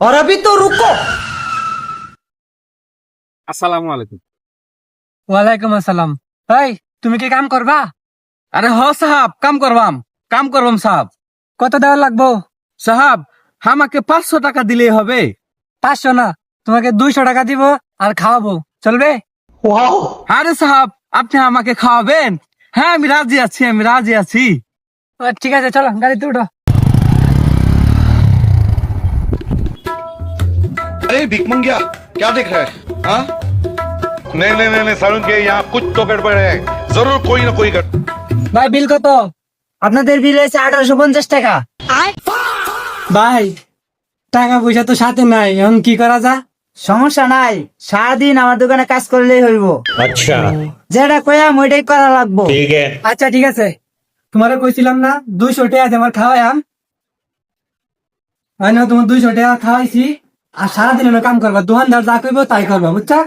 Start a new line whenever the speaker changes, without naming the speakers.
और अभी तो रुको।
আসসালামু আলাইকুম।
ওয়ালাইকুম আসসালাম। এই তুমি কি কাম করবা?
আরে হ সাহাব, কাম করবাম সাহাব।
কত দেওয়া লাগবো?
সাহাব, আমাকে 500 টাকা দিলেই হবে।
500 না, তোমাকে 200 টাকা দিব আর খাওয়াবো, চলবে?
আরে সাহাব, আপনি আমাকে খাওয়াবেন? হ্যাঁ, আমি রাজি আছি।
ঠিক আছে, চলো গাড়িতে উঠো।
अरे भिख मंगिया क्या देख रहा है हाँ? नहीं नहीं नहीं नहीं सारुण के यहाँ कुछ तो गड़बड़ है जरूर कोई ना कोई गड़बड़।
ভাই বিল কত?
আপনাদের বিল হয়েছে 1850 টাকা।
ভাই টাকা পয়সা তো সাথে নাই, এখন কি করা যায়?
সমস্যা নাই, সারাদিন আমার দোকানে কাজ করলেই হইব।
अच्छा
যেটা কইয়াম ওইটাই করা লাগবো।
ठीक है।
আচ্ছা ঠিক আছে, তোমারে কইছিলাম না 200 টাকা আমার খাওয়ায়াম, না তোমার 200 টাকা খাওয়াইছি, আর সারাদিন এনে কাম করবা, দোকানদার যা কইবো তাই করবা, বুঝছা?